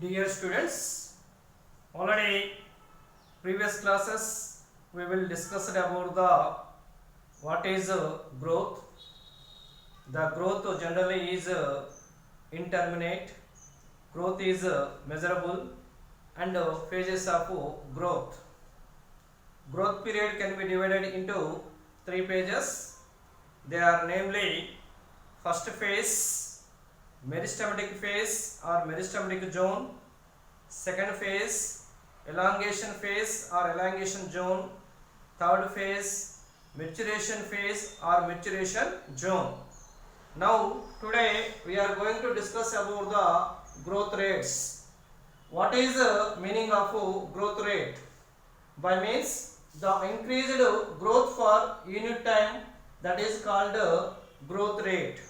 Dear students, already previous classes we will discuss about the what is growth. The growth generally is indeterminate. Growth is measurable and phases of growth. Growth period can be divided into three phases. They are namely first phase, meristematic phase or meristematic zone, second phase, elongation phase or elongation zone, third phase, maturation phase or maturation zone. Now today we are going to discuss about the growth rates. What is the meaning of growth rate? By means the increased growth for unit time, that is called growth rate.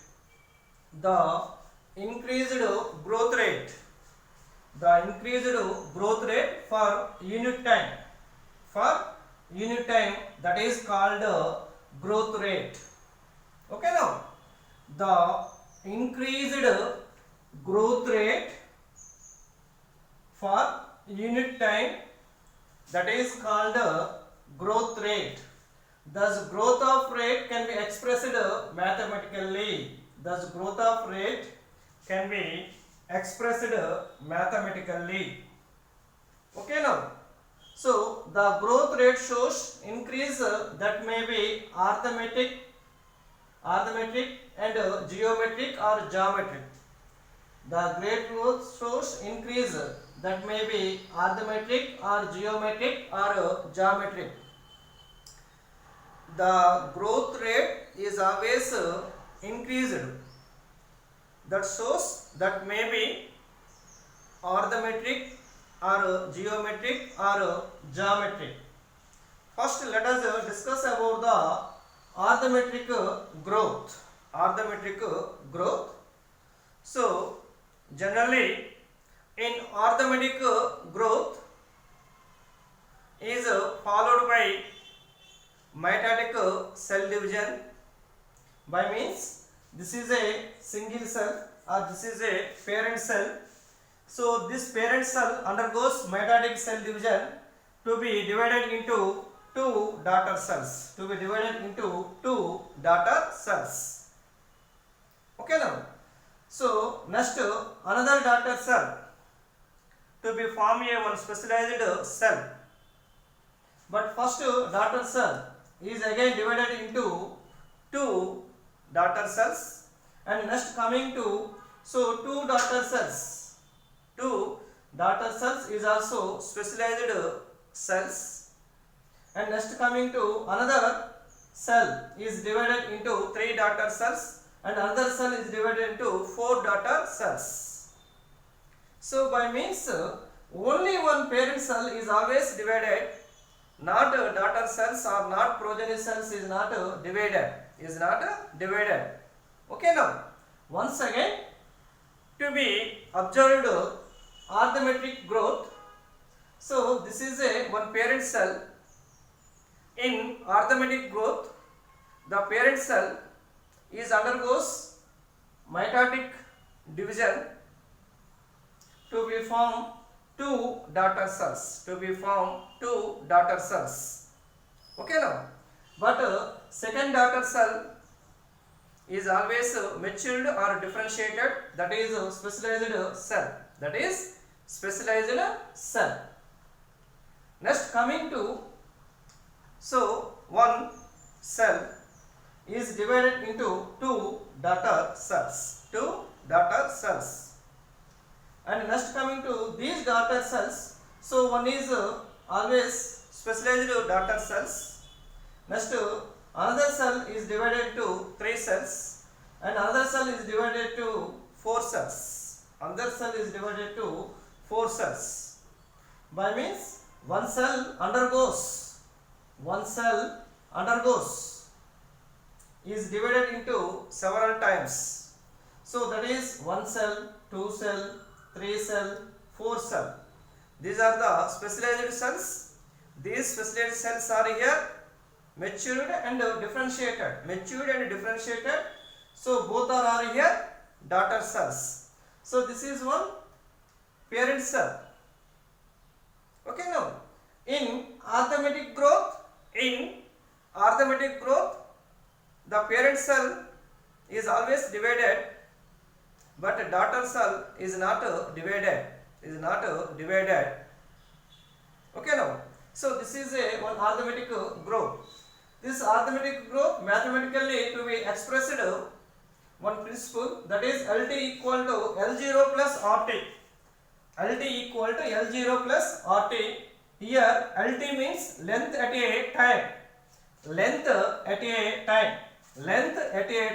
The increased growth rate, for unit time, that is called growth rate. Okay, now the increased growth rate for unit time, that is called growth rate. Thus growth of rate can be expressed mathematically. Okay, now so the growth rate shows increase that may be arithmetic and geometric or geometric. The great growth shows increase that may be arithmetic or geometric or geometric. The growth rate is always increased. That shows that may be arithmetic or geometric or geometric. First let us discuss about the arithmetic growth. So generally in arithmetic growth is followed by mitotic cell division. By means this is a single cell or this is a parent cell. So this parent cell undergoes mitotic cell division to be divided into two daughter cells. Okay, now so next another daughter cell to be form a one specialized cell. But first daughter cell is again divided into two daughter cells, and next coming to so two daughter cells is also specialized cells, and next coming to another cell is divided into three daughter cells, and another cell is divided into four daughter cells. So by means only one parent cell is always divided, not daughter cells or not progeny cells is not divided. Okay, now once again to be observed arithmetic growth. So this is a one parent cell. In arithmetic growth, the parent cell is undergoes mitotic division to be form two daughter cells. Okay, now but second daughter cell is always matured or differentiated, that is specialized cell. Next coming to so one cell is divided into two daughter cells, and next coming to these daughter cells, so one is always specialized daughter cells. Next another cell is divided into three cells, and another cell is divided to four cells. By means one cell undergoes is divided into several times. So that is one cell, two cell, three cell, four cell. These are the specialized cells. These specialized cells are here matured and differentiated. So both are here daughter cells. So this is one parent cell. Okay, now in arithmetic growth, the parent cell is always divided, but daughter cell is not divided. Okay, now so this is a one arithmetic growth. This arithmetic growth mathematically to be expressed one principle, that is LT equal to L0 plus RT. LT equal to L0 plus RT. Here LT means length at a time. Length at a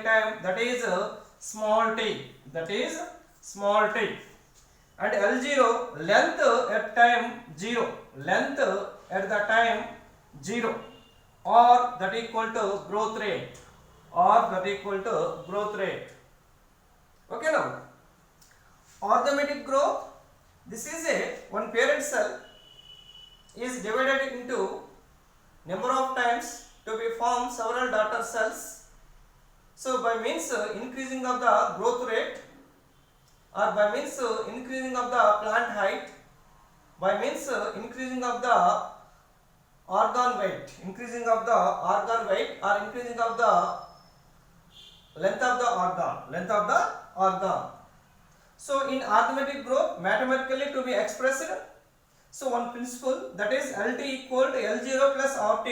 time, that is small t. And L0 length at time 0. Length at the time 0, or that equal to growth rate. Okay, now arithmetic growth, this is a one parent cell is divided into number of times to be formed several daughter cells. So by means increasing of the growth rate, or by means increasing of the plant height, by means increasing of the organ weight, or increasing of the length of the organ. So in arithmetic growth mathematically to be expressed, so one principle, that is LT equal to L0 plus RT.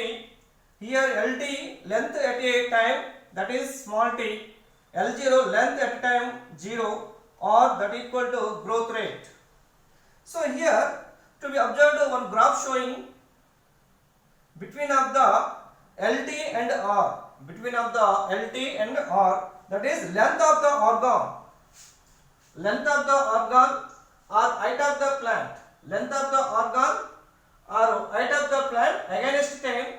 Here LT length at a time, that is small t. L0 length at time 0, or that equal to growth rate. So here to be observed one graph showing between of the LT and R. That is length of the organ. Or height of the plant. Against time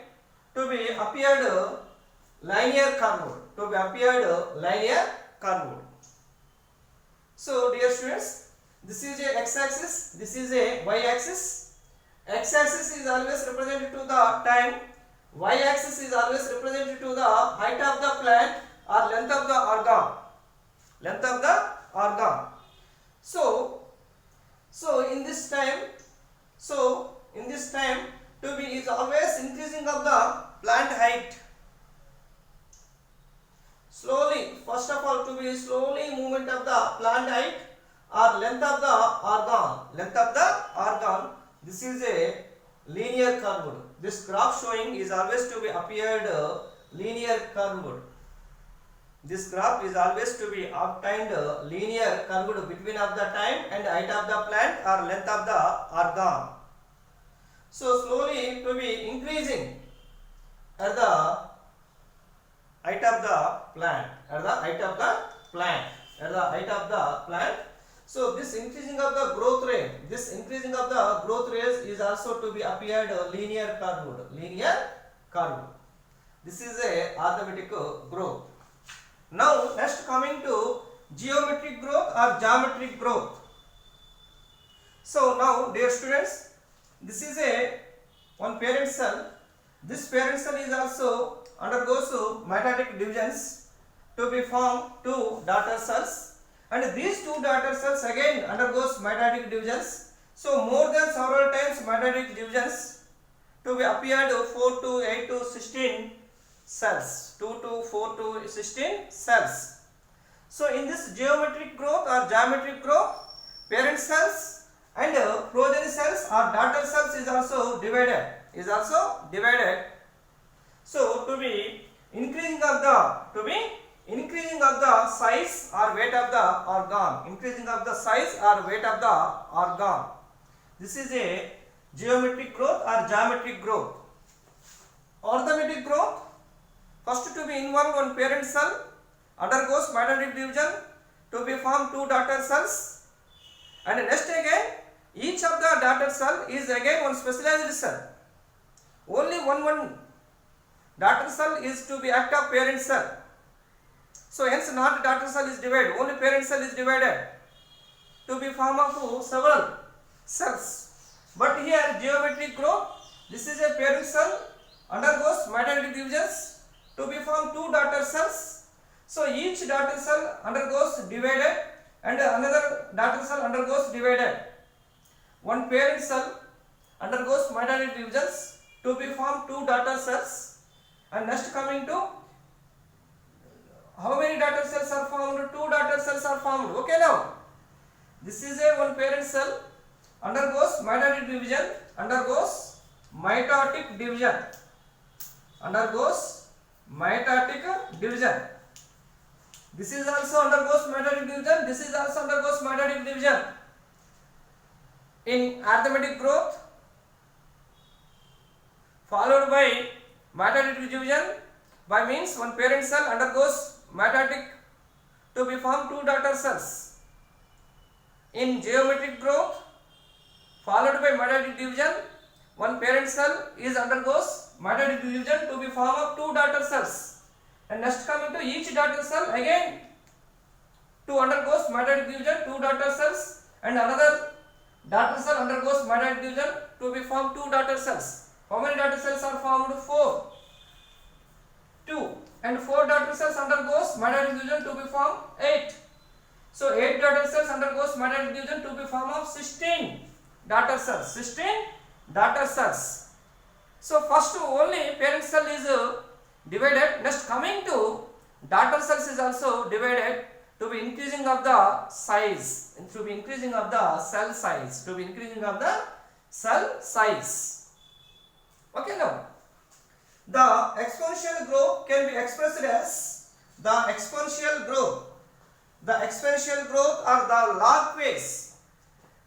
to be appeared linear curve. So dear students, this is a x-axis, this is a y-axis. X-axis is always represented to the time, y-axis is always represented to the height of the plant or length of the organ. So in this time to be is always increasing of the plant height. Slowly, first of all, to be slowly movement of the plant height or length of the organ. This is a linear curve. This graph showing is always to be appeared linear curve. This graph is always to be obtained linear curve between of the time and height of the plant or length of the organ. So slowly to be increasing at the height of the plant. So this increasing of the growth rate, is also to be appeared linear curve. This is a arithmetic growth. Now next coming to geometric growth or geometric growth. So now dear students, this is a one parent cell. This parent cell is also undergoes mitotic divisions to be formed two daughter cells, and these two daughter cells again undergoes mitotic divisions. So more than several times mitotic divisions to be appeared 4 to 8 to 16 cells, 2 to 4 to 16 cells. So in this geometric growth or geometric growth, parent cells and progeny cells or daughter cells is also divided. So to be increasing of the size or weight of the organ. This is a geometric growth or geometric growth. Arithmetic growth, first to be involved one parent cell undergoes mitotic division to be formed two daughter cells, and next again each of the daughter cell is again one specialized cell. Only one daughter cell is to be act of parent cell. So hence not daughter cell is divided, only parent cell is divided to be formed of several cells. But here geometric growth, this is a parent cell undergoes mitotic divisions to be formed two daughter cells. So each daughter cell undergoes divided and another daughter cell undergoes divided. one parent cell undergoes mitotic divisions to be formed two daughter cells, and next coming to how many daughter cells are formed? Two daughter cells are formed. Okay, now this is a one parent cell undergoes mitotic division, undergoes mitotic division, undergoes mitotic division. This is also undergoes mitotic division, this is also undergoes mitotic division. In arithmetic growth followed by mitotic division by means one parent cell undergoes mitotic to be formed two daughter cells. In geometric growth followed by mitotic division, one parent cell is undergoes mitotic division to be formed of two daughter cells, and next coming to each daughter cell again to undergoes mitotic division, two daughter cells, and another daughter cell undergoes mitotic division to be formed two daughter cells. How many daughter cells are formed? 4. 2 and 4 daughter cells undergoes mitotic division to be formed 8. So 8 daughter cells undergoes mitotic division to be formed of 16 daughter cells. 16 daughter cells. So first only parent cell is divided. Next coming to daughter cells is also divided to be increasing of the size, to be increasing of the cell size, to be increasing of the cell size. Okay, now the exponential growth can be expressed as the exponential growth. The exponential growth or the log phase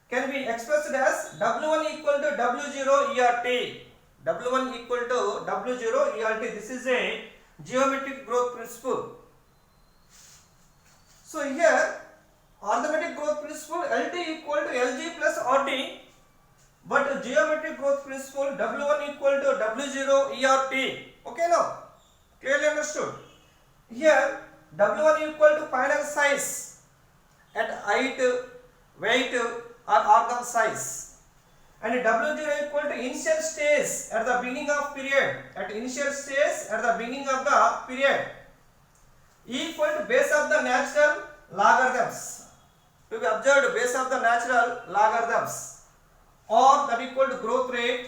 can be expressed as W1 equal to W0 ERT. W1 equal to W0 ERT. This is a geometric growth principle. So here arithmetic growth principle LT equal to LG plus RT, but geometric growth principle W1 equal to W0 ERT. Okay, now clearly understood. Here W1 equal to final size at height, weight or organ size, and W0 equal to initial stage at the beginning of period, at initial stage at the beginning of the period, equal to base of the natural logarithms, to be observed base of the natural logarithms, or that equal to growth rate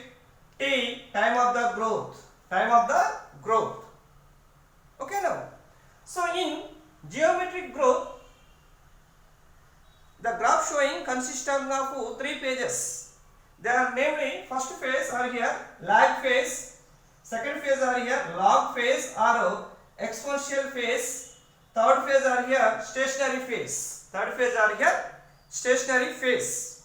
T, time of the growth, time of the growth. Okay, now so in geometric growth the graph showing consists of 3 pages. They are namely first phase are here lag phase, second phase are here log phase or exponential phase, third phase are here stationary phase, third phase are here stationary phase.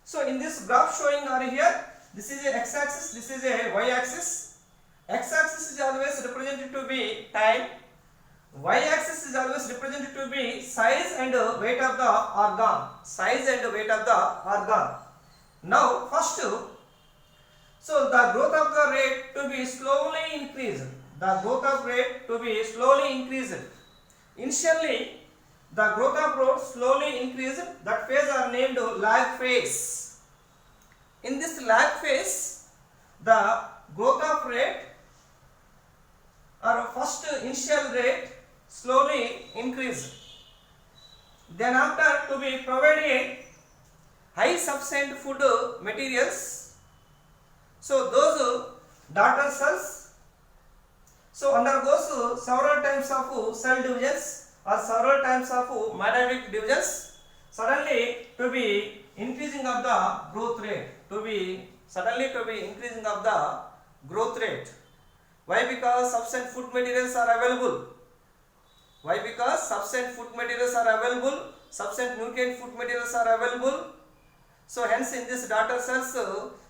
So in this graph showing are here, this is a x axis, this is a y axis. X axis is always represented to be time, y axis is always represented to be size and weight of the organ, size and weight of the organ. Now first, so the growth of the rate to be slowly increased, the growth of rate to be slowly increased. Initially the growth of rate slowly increased, that phase are named lag phase. In this lag phase the growth of rate or first initial rate slowly increased, then after to be provided high sufficient food materials, so those daughter cells so undergoes several times of cell divisions or several times of mitotic divisions, suddenly to be increasing of the growth rate, to be suddenly to be increasing of the growth rate. Why? Because sufficient food materials are available. Why? Because sufficient food materials are available, sufficient nutrient food materials are available. So hence in this daughter cells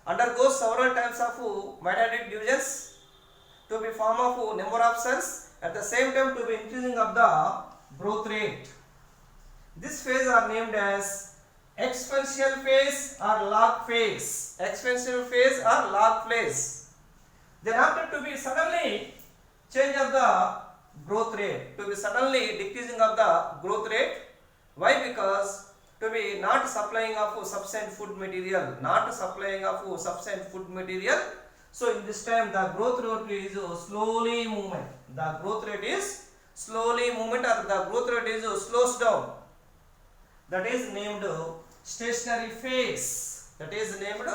undergoes several types of mitotic divisions to be form of number of cells, at the same time to be increasing of the growth rate. This phase are named as exponential phase or log phase. Exponential phase or log phase. Then after to be suddenly change of the growth rate, to be suddenly decreasing of the growth rate. Why? Because to be not supplying of sufficient food material, not supplying of sufficient food material. So in this time the growth rate is slowly movement. The growth rate is slowly movement or the growth rate is slows down. That is named stationary phase. that is named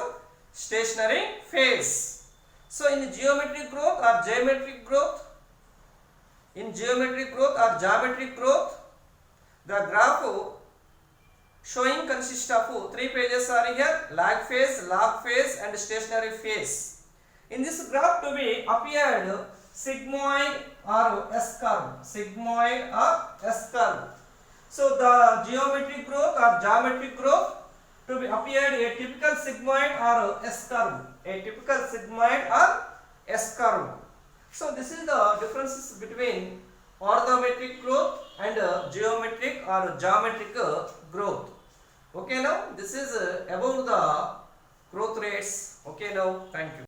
stationary phase. So in geometric growth or geometric growth, the graph showing consists of 3 pages are here: lag phase, log phase and stationary phase. In this graph to be appeared sigmoid or S curve, So the geometric growth or geometric growth to be appeared a typical sigmoid or S curve, So this is the differences between orthometric growth and geometric or geometric growth. Okay, now this is about the growth rates. Okay, now thank you.